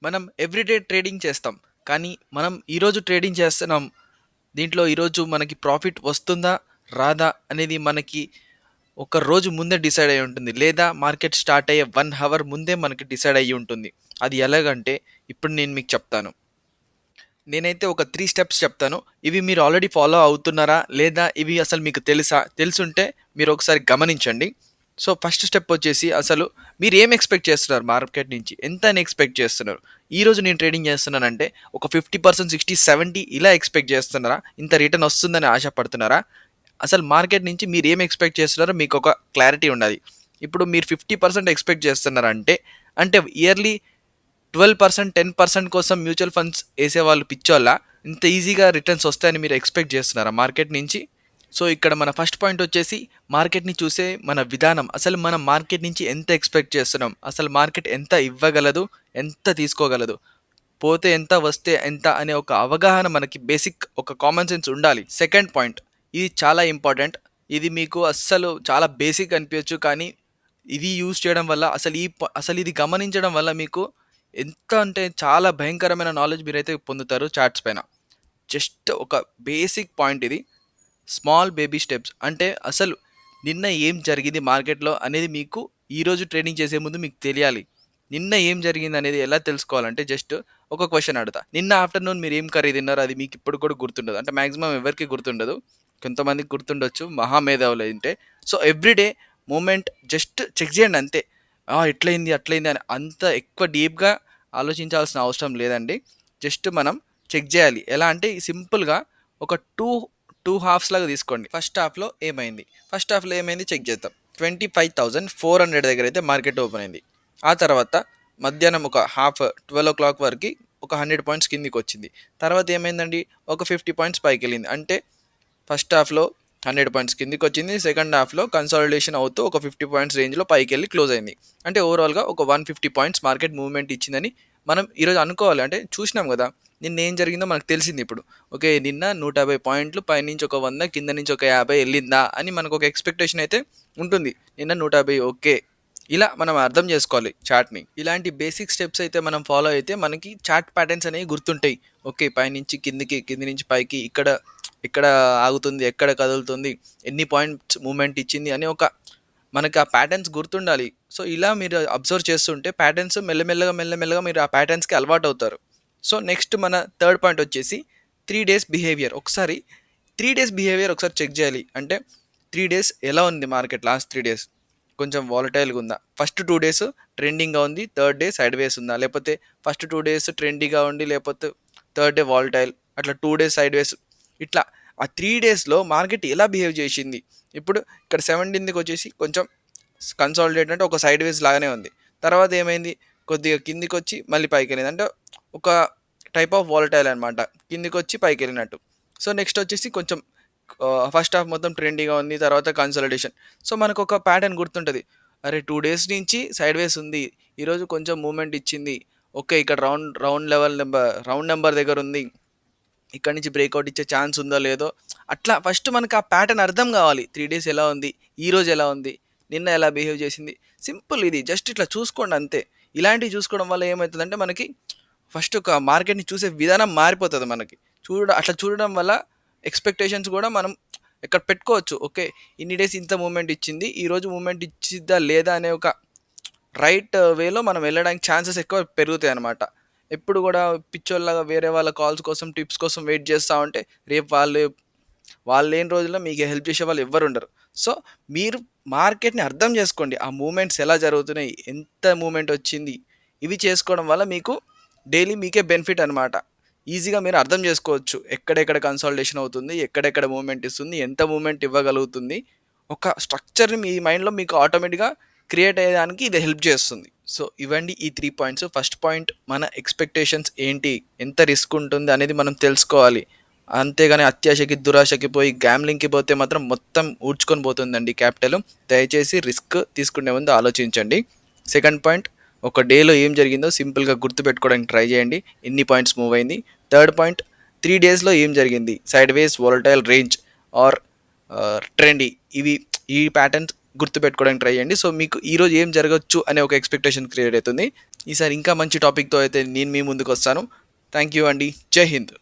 మనం everyday trading చేస్తాం. కానీ మనం ఈరోజు ట్రేడింగ్ చేస్తున్నాం. దీంట్లో ఈరోజు మనకి ప్రాఫిట్ వస్తుందా? రాదా? అనేది మనకి ఒక రోజు ముందే డిసైడ్ అయ్యి ఉంటుంది. లేదా మార్కెట్ స్టార్ట్ అయ్యే 1 హవర్ ముందే మనకి డిసైడ్ అయ్యి ఉంటుంది. అది ఎలాగంటే ఇప్పుడు నేను మీకు చెప్తాను. నేనైతే ఒక 3 స్టెప్స్ చెప్తాను. ఇవి మీరు ఆల్రెడీ ఫాలో అవుతున్నారా? లేదా ఇవి అసలు మీకు తెలుసా? తెలుసుంటే మీరు ఒకసారి గమనించండి. సో, ఫస్ట్ స్టెప్ వచ్చేసి అసలు మీరు ఏం ఎక్స్‌పెక్ట్ చేస్తున్నారు మార్కెట్ నుంచి? ఎంత అని ఎక్స్‌పెక్ట్ చేస్తున్నారు? ఈరోజు నేను ట్రేడింగ్ చేస్తున్నానంటే ఒక 50%, 60, 70 ఇలా ఎక్స్‌పెక్ట్ చేస్తున్నారా? ఇంత రిటర్న్ వస్తుందని ఆశపడుతున్నారా? అసలు మార్కెట్ నుంచి మీరు ఏం ఎక్స్‌పెక్ట్ చేస్తున్నారో మీకు ఒక క్లారిటీ ఉండాలి. ఇప్పుడు మీరు 50% ఎక్స్‌పెక్ట్ చేస్తున్నారంటే, అంటే ఇయర్‌లీ 12%, 10% కోసం మ్యూచువల్ ఫండ్స్ ఏసేవాళ్ళు పిచ్చోళ్ళా? ఇంత ఈజీగా రిటర్న్స్ వస్తాయని మీరు ఎక్స్‌పెక్ట్ చేస్తున్నారా మార్కెట్ నుంచి? సో, ఇక్కడ మన ఫస్ట్ పాయింట్ వచ్చేసి మార్కెట్‌ని చూసే మన విధానం. అసలు మనం మార్కెట్ నుంచి ఎంత ఎక్స్‌పెక్ట్ చేస్తున్నాం? అసలు మార్కెట్ ఎంత ఇవ్వగలదు? ఎంత తీసుకోగలదు? పోతే ఎంత? వస్తే ఎంత? అనే ఒక అవగాహన మనకి బేసిక్ ఒక కామన్ సెన్స్ ఉండాలి. సెకండ్ పాయింట్, ఇది చాలా ఇంపార్టెంట్. ఇది మీకు అస్సలు చాలా బేసిక్ అనిపించచ్చు. కానీ ఇది యూజ్ చేయడం వల్ల అసలు ఇది గమనించడం వల్ల మీకు ఎంత అంటే చాలా భయంకరమైన నాలెడ్జ్ మీరైతే పొందుతారు చార్ట్స్ పైన. జస్ట్ ఒక బేసిక్ పాయింట్ ఇది. స్మాల్ బేబీ స్టెప్స్ అంటే అసలు నిన్న ఏం జరిగింది మార్కెట్‌లో అనేది మీకు ఈరోజు ట్రేడింగ్ చేసే ముందు మీకు తెలియాలి. నిన్న ఏం జరిగింది అనేది ఎలా తెలుసుకోవాలంటే జస్ట్ ఒక క్వెషన్ అడుగుతా. నిన్న ఆఫ్టర్‌నూన్ మీరు ఏం కర్రీ తిన్నారో అది మీకు ఇప్పుడు కూడా గుర్తుండదు. అంటే మాక్సిమం ఎవరికీ గుర్తుండదు. కొంతమందికి గుర్తుండొచ్చు మహామేధావులైంటే. So, everyday moment just check చేయండి అంతే. ఇట్లయింది, అట్లయింది అని అంత ఎక్కువ డీప్‌గా ఆలోచించాల్సిన అవసరం లేదండి. జస్ట్ మనం చెక్ చేయాలి. ఎలా అంటే సింపుల్‌గా ఒక 2 హాఫ్స్ లాగా తీసుకోండి. ఫస్ట్ హాఫ్‌లో ఏమైంది? ఫస్ట్ హాఫ్‌లో ఏమైంది చెక్ చేద్దాం. 25,400 దగ్గర అయితే మార్కెట్ ఓపెన్ అయింది. ఆ తర్వాత మధ్యాహ్నం ఒక హాఫ్ 12:00 వరకి ఒక 100 పాయింట్స్ కిందికొచ్చింది. తర్వాత ఏమైందండి? ఒక 50 పాయింట్స్ పైకెళ్ళింది. అంటే ఫస్ట్ హాఫ్‌లో 100 పాయింట్స్ కిందికొచ్చింది. సెకండ్ హాఫ్‌లో కన్సాలిడేషన్ అవుతూ ఒక 50 పాయింట్స్ రేంజ్‌లో పైకెళ్ళి క్లోజ్ అయింది. అంటే ఓవరాల్‌గా ఒక 150 పాయింట్స్ మార్కెట్ మూవ్‌మెంట్ ఇచ్చిందని మనం ఈరోజు అనుకోవాలి. అంటే చూసినాం గదా! నిన్న ఏం జరిగిందో మనకు తెలిసింది ఇప్పుడు. ఓకే. నిన్న 150 పాయింట్లు పైనుంచి ఒక 100 కింద నుంచి ఒక 50 ఎళ్ళిందా అని మనకు ఒక ఎక్స్‌పెక్టేషన్ అయితే ఉంటుంది. నిన్న 150 ఓకే. ఇలా మనం అర్థం చేసుకోవాలి చార్ట్‌ని. ఇలాంటి బేసిక్ స్టెప్స్ అయితే మనం ఫాలో అయితే మనకి చార్ట్ ప్యాటర్న్స్ అనేవి గుర్తుంటాయి. ఓకే. పైనుంచి కిందకి, కింది నుంచి పైకి ఇక్కడ ఎక్కడ ఆగుతుంది? ఎక్కడ కదులుతుంది? ఎన్ని పాయింట్స్ మూవ్‌మెంట్ ఇచ్చింది? అని ఒక మనకి ఆ ప్యాటర్న్స్ గుర్తుండాలి. సో, ఇలా మీరు అబ్జర్వ్ చేస్తుంటే ప్యాటర్న్స్ మెల్లమెల్లగా మీరు ఆ ప్యాటర్న్స్‌కి అలవాటవుతారు. సో, నెక్స్ట్ మన థర్డ్ పాయింట్ వచ్చేసి 3 డేస్ బిహేవియర్. ఒకసారి 3 డేస్ బిహేవియర్ ఒకసారి చెక్ చేయాలి. అంటే 3 డేస్ ఎలా ఉంది మార్కెట్ లాస్ట్ 3 డేస్? కొంచెం వాలటైల్‌గా ఉందా? ఫస్ట్ 2 డేస్ ట్రెండింగ్‌గా ఉంది. థర్డ్ డే సైడ్‌వేస్ ఉందా? లేకపోతే ఫస్ట్ 2 డేస్ ట్రెండీగా ఉండి లేకపోతే థర్డ్ డే వాలటైల్ అట్లా 2 డేస్ సైడ్‌వేస్ ఇట్లా ఆ 3 డేస్‌లో మార్కెట్ ఎలా బిహేవ్ చేసింది? ఇప్పుడు ఇక్కడ 17కి వచ్చేసి కొంచెం కన్సాలిడేట్ అంటే ఒక సైడ్‌వేస్ లాగానే ఉంది. తర్వాత ఏమైంది? కొద్దిగా కిందికొచ్చి మళ్ళీ పైకెళ్ళింది. అంటే ఒక టైప్ ఆఫ్ వాలటైల్ అనమాట. కిందికొచ్చి పైకెళ్ళినట్టు. సో, నెక్స్ట్ వచ్చేసి కొంచెం ఫస్ట్ హాఫ్ మొత్తం ట్రెండీగా ఉంది. తర్వాత కన్సాలిడేషన్. సో, మనకొక ప్యాటర్న్ గుర్తుంటది. అరే! 2 డేస్ నుంచి సైడ్‌వేస్ ఉంది. ఈరోజు కొంచెం మూవ్‌మెంట్ ఇచ్చింది. ఓకే. ఇక్కడ రౌండ్ నంబర్ దగ్గరుంది. ఇక్కడి నుంచి బ్రేక్‌ఔట్ ఇచ్చే ఛాన్స్ ఉందో లేదో అట్లా ఫస్ట్ మనకు ఆ ప్యాటర్న్ అర్థం కావాలి. 3 డేస్ ఎలా ఉంది? ఈరోజు ఎలా ఉంది? నిన్న ఎలా బిహేవ్ చేసింది? సింపుల్ ఇది. జస్ట్ ఇట్లా చూసుకోండి అంతే. ఇలాంటివి చూసుకోవడం వల్ల ఏమైతదంటే మనకి ఫస్ట్ ఒక మార్కెట్‌ని చూసే విధానం మారిపోతది మనకి. అట్లా చూడడం వల్ల ఎక్స్‌పెక్టేషన్స్ గూడా మనం ఇక్కడ పెట్టుకోవచ్చు. ఓకే. ఇన్ని డేస్ ఇంత మూవ్‌మెంట్ ఇచ్చింది. ఈరోజు మూవ్‌మెంట్ ఇచ్చిద్దా లేదా అనే ఒక రైట్ వేలో మనం వెళ్ళడానికి ఛాన్సెస్ ఎక్కువ పెరుగుతాయన్నమాట. ఎప్పుడు గూడా పిచ్చోల్లాగా వేరే వాళ్ళ కాల్స్ కోసం, టిప్స్ కోసం వెయిట్ చేస్తా ఉంటే రేపు వాళ్ళు లేని రోజుల్లో మీకు హెల్ప్ చేసేవాళ్ళు ఎవ్వరుండరు. సో, మీరు మార్కెట్‌ని అర్థం చేసుకోండి. ఆ మూవ్‌మెంట్స్ ఎలా జరుగుతున్నాయి? ఎంత మూవ్‌మెంట్ వచ్చింది? ఇవి చేసుకోవడం వల్ల మీకు డైలీ మీకే బెనిఫిట్ అనమాట. ఈజీగా మీరు అర్థం చేసుకోవచ్చు. ఎక్కడెక్కడ కన్సాలిడేషన్ అవుతుంది? ఎక్కడెక్కడ మూవ్‌మెంట్ ఇస్తుంది? ఎంత మూవ్‌మెంట్ ఇవ్వగలుగుతుంది? ఒక స్ట్రక్చర్‌ని మీ మైండ్‌లో మీకు ఆటోమేటిక్‌గా క్రియేట్ అయ్యేదానికి ఇది హెల్ప్ చేస్తుంది. సో, ఇవండి ఈ 3 పాయింట్స్. ఫస్ట్ పాయింట్ మన ఎక్స్‌పెక్టేషన్స్ ఏంటి? ఎంత రిస్క్ ఉంటుంది అనేది మనం తెలుసుకోవాలి. అంతేగాని అత్యాశకి, దురాశకి పోయి గ్యామ్లింగ్‌కి పోతే మాత్రం మొత్తం ఊడ్చుకొని పోతుందండి క్యాపిటలు. దయచేసి రిస్క్ తీసుకునే ముందు ఆలోచించండి. సెకండ్ పాయింట్, ఒక డేలో ఏం జరిగిందో సింపుల్‌గా గుర్తుపెట్టుకోవడానికి ట్రై చేయండి. ఎన్ని పాయింట్స్ మూవ్ అయింది. థర్డ్ పాయింట్, 3 డేస్‌లో ఏం జరిగింది. Sideways, volatile, range or trendy ఈ ప్యాటర్న్స్ గుర్తుపెట్టుకోవడానికి ట్రై చేయండి. సో, మీకు ఈరోజు ఏం జరగొచ్చు అనే ఒక ఎక్స్‌పెక్టేషన్ క్రియేట్ అయితుంది. ఈసారి ఇంకా మంచి టాపిక్‌తో అయితే నేను మీ ముందుకొస్తాను. థాంక్ యూ అండి. జై హింద్.